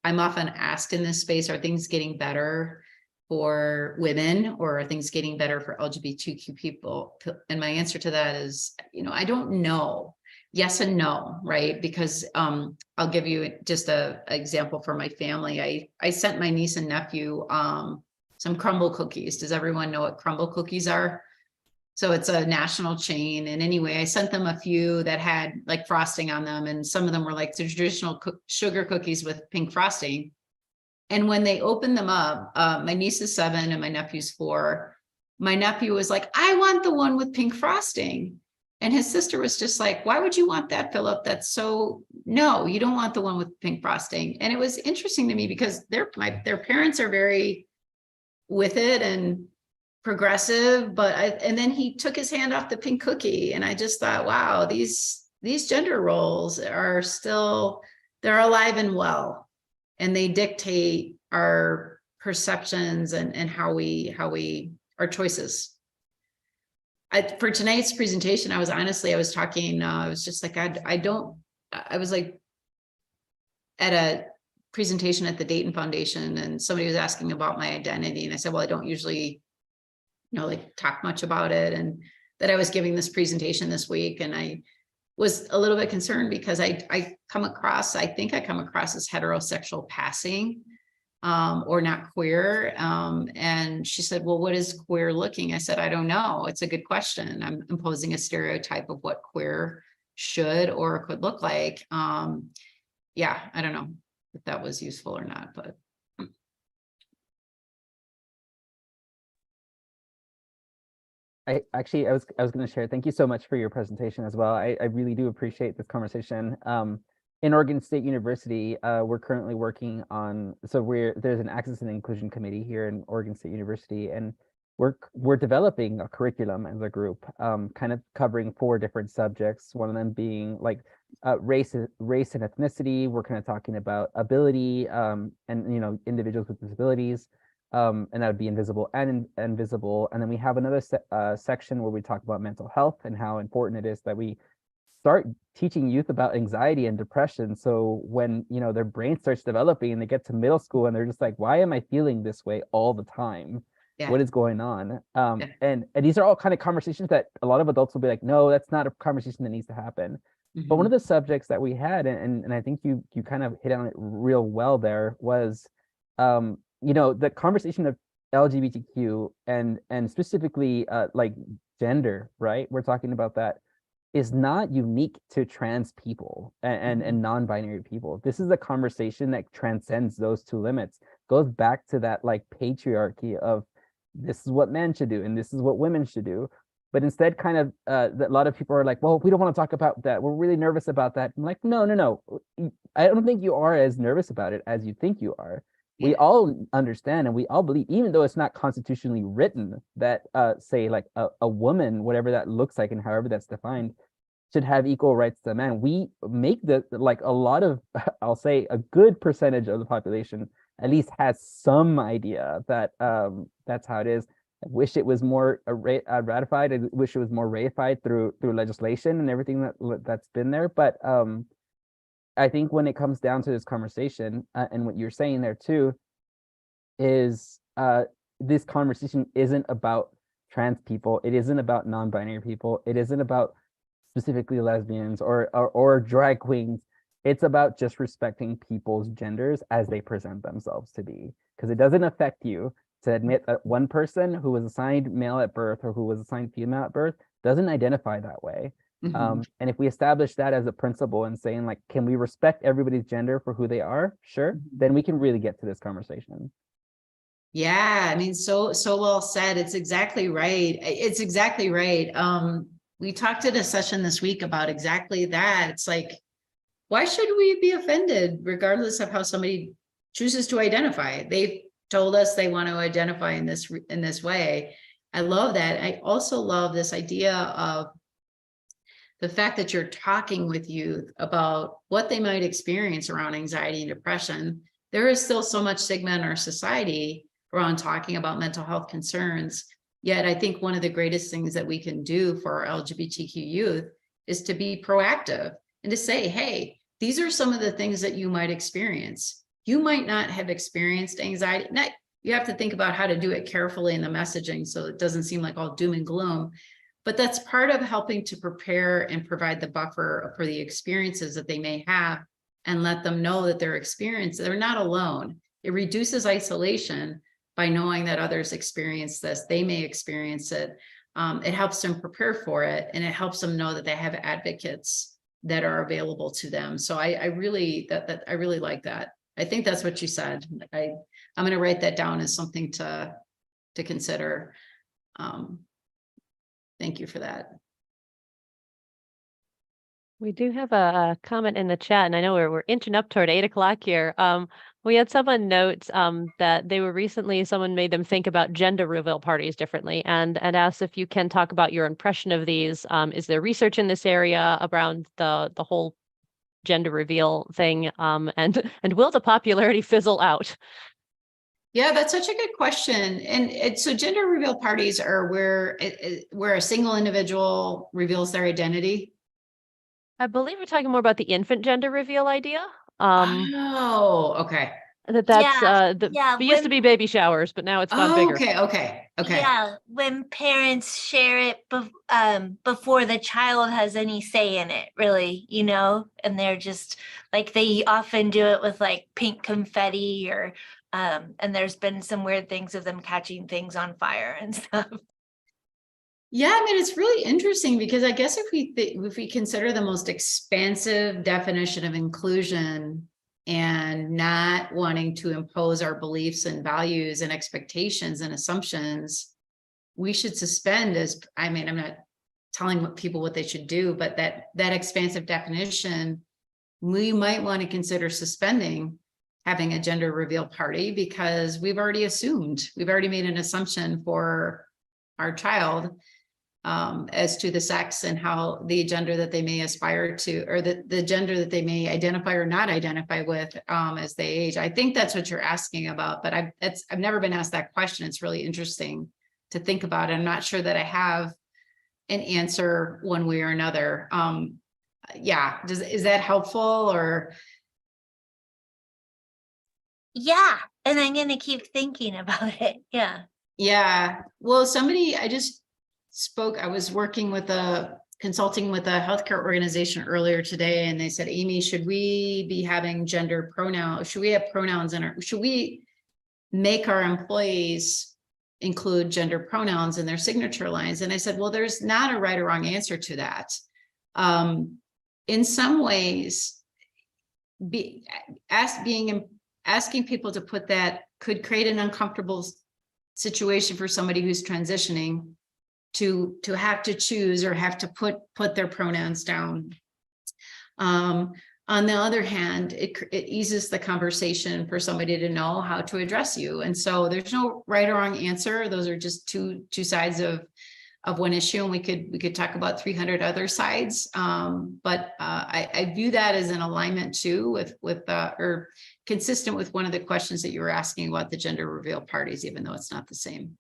I'm often asked in this space, are things getting better for women, or are things getting better for LGBTQ people? And my answer to that is, I don't know. Yes and no, right? Because I'll give you just a example for my family. I sent my niece and nephew some crumble cookies. Does everyone know what crumble cookies are? So it's a national chain. And anyway, I sent them a few that had like frosting on them, and some of them were like the traditional sugar cookies with pink frosting. And when they opened them up, my niece is 7 and my nephew's 4. My nephew was like, I want the one with pink frosting. And his sister was just like, why would you want that, Philip? No, you don't want the one with pink frosting. And it was interesting to me because their parents are very with it and progressive, and then he took his hand off the pink cookie. And I just thought, wow, these gender roles are still, they're alive and well, and they dictate our perceptions and how we our choices. For tonight's presentation, I was talking, I was just like, I was like at a presentation at the Dayton Foundation, and somebody was asking about my identity. And I said, well, I don't usually, like, talk much about it. And that I was giving this presentation this week. And I was a little bit concerned because I think I come across as heterosexual passing. Or not queer. And she said, well, what is queer looking? I said, I don't know. It's a good question. I'm imposing a stereotype of what queer should or could look like. Yeah, I don't know if that was useful or not, but.
I was going to share. Thank you so much for your presentation as well. I really do appreciate this conversation. In Oregon State University, we're currently working on, there's an Access and Inclusion Committee here in Oregon State University, and we're developing a curriculum as a group, kind of covering 4 different subjects. One of them being like race and ethnicity. We're kind of talking about ability, and individuals with disabilities. and that would be invisible and invisible. And then we have another section where we talk about mental health and how important it is that we start teaching youth about anxiety and depression. So when, their brain starts developing and they get to middle school and they're just like, why am I feeling this way all the time?
Yeah.
What is going on? And these are all kind of conversations that a lot of adults will be like, no, that's not a conversation that needs to happen. But one of the subjects that we had, and I think you kind of hit on it real well there, was the conversation of LGBTQ and specifically like gender, right? We're talking about that is not unique to trans people and non-binary people. This is a conversation that transcends those two limits, goes back to that like patriarchy of this is what men should do and this is what women should do. But instead, kind of, a lot of people are like, well, we don't want to talk about that. We're really nervous about that. I'm like, no. I don't think you are as nervous about it as you think you are. We all understand and we all believe, even though it's not constitutionally written, that say like a woman, whatever that looks like and however that's defined, should have equal rights to men. We make like a lot of, I'll say a good percentage of the population at least has some idea that that's how it is. I wish it was more ratified. I wish it was more ratified through legislation and everything that's been there. But I think when it comes down to this conversation, and what you're saying there too, is this conversation isn't about trans people. It isn't about non-binary people. It isn't about specifically lesbians or drag queens. It's about just respecting people's genders as they present themselves to be, because it doesn't affect you to admit that one person who was assigned male at birth or who was assigned female at birth doesn't identify that way. And if we establish that as a principle and saying like, can we respect everybody's gender for who they are? Sure. Then we can really get to this conversation.
Yeah, I mean, so well said. It's exactly right. It's exactly right. We talked at a session this week about exactly that. It's like, why should we be offended regardless of how somebody chooses to identify? They've told us they want to identify in this way. I love that. I also love this idea of the fact that you're talking with youth about what they might experience around anxiety and depression. There is still so much stigma in our society around talking about mental health concerns. Yet I think one of the greatest things that we can do for our LGBTQ youth is to be proactive and to say, hey, these are some of the things that you might experience. You might not have experienced anxiety. You have to think about how to do it carefully in the messaging so it doesn't seem like all doom and gloom. But that's part of helping to prepare and provide the buffer for the experiences that they may have and let them know that they're not alone. It reduces isolation by knowing that others experience this. They may experience it. It helps them prepare for it, and it helps them know that they have advocates that are available to them. So I really like that. I think that's what you said. I'm going to write that down as something to consider. Thank you for that.
We do have a comment in the chat, and I know we're inching up toward 8 o'clock here. We had someone note that they were recently, someone made them think about gender reveal parties differently and asked if you can talk about your impression of these. Is there research in this area around the whole gender reveal thing? And will the popularity fizzle out?
Yeah, that's such a good question. And so gender reveal parties are where a single individual reveals their identity.
I believe we're talking more about the infant gender reveal idea.
Oh, okay.
It used to be baby showers, but now it's gone bigger.
Okay.
Yeah, when parents share it before the child has any say in it, really, and they're just like, they often do it with like pink confetti or and there's been some weird things of them catching things on fire and stuff.
Yeah, I mean, it's really interesting because I guess if we consider the most expansive definition of inclusion and not wanting to impose our beliefs and values and expectations and assumptions, we should suspend I'm not telling people what they should do, but that expansive definition, we might want to consider suspending having a gender reveal party because we've already made an assumption for our child. as to the sex and how the gender that they may aspire to, or the gender that they may identify or not identify with as they age. I think that's what you're asking about, but I've never been asked that question. It's really interesting to think about. I'm not sure that I have an answer one way or another. Yeah, is that helpful or?
Yeah, and I'm gonna keep thinking about it. Yeah.
Yeah, well, I just spoke, I was working with consulting with a healthcare organization earlier today, and they said, Amy, should we be having gender pronouns? Should we have pronouns should we make our employees include gender pronouns in their signature lines? And I said, well, there's not a right or wrong answer to that. In some ways, asking people to put that could create an uncomfortable situation for somebody who's transitioning to have to choose or have to put their pronouns down. On the other hand, it eases the conversation for somebody to know how to address you. And so there's no right or wrong answer. Those are just two sides of one issue, and we could talk about 300 other sides. But I view that as an alignment too with or consistent with one of the questions that you were asking about the gender reveal parties, even though it's not the same.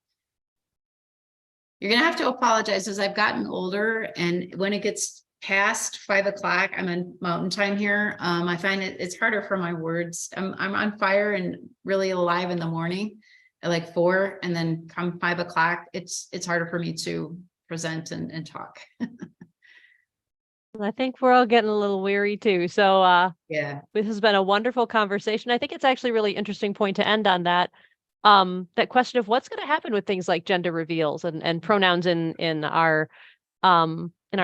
You're gonna have to apologize as I've gotten older, and when it gets past 5 o'clock, I'm in mountain time here. I find it's harder for my words. I'm on fire and really alive in the morning at like 4, and then come 5 o'clock, it's harder for me to present and talk.
I think we're all getting a little weary too. So
Yeah.
this has been a wonderful conversation. I think it's actually a really interesting point to end on that. That question of what's going to happen with things like gender reveals and pronouns in our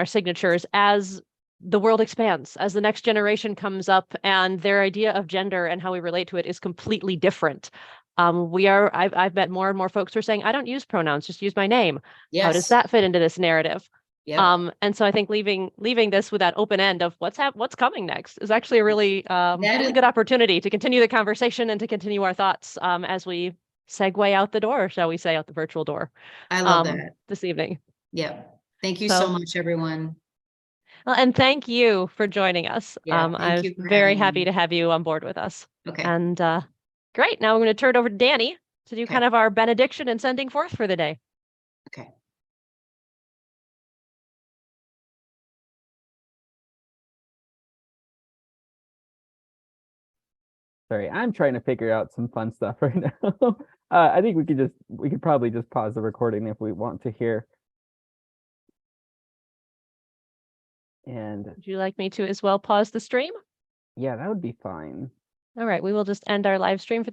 signatures as the world expands, as the next generation comes up and their idea of gender and how we relate to it is completely different. I've met more and more folks who are saying, I don't use pronouns, just use my name.
Yes.
How does that fit into this narrative?
Yep.
And so I think leaving this with that open end of what's coming next is actually a really good opportunity to continue the conversation and to continue our thoughts as we segue out the door, shall we say, out the virtual door.
I love that
this evening.
Yep. Thank you so much, everyone.
Well, and thank you for joining us.
Yeah,
I was very happy to have you on board with us.
Okay.
And great. Now I'm going to turn it over to Danny to do kind of our benediction and sending forth for the day.
Okay.
Sorry, I'm trying to figure out some fun stuff right now. I think we could probably just pause the recording if we want to hear. And
would you like me to as well pause the stream?
Yeah, that would be fine.
All right, we will just end our live stream for the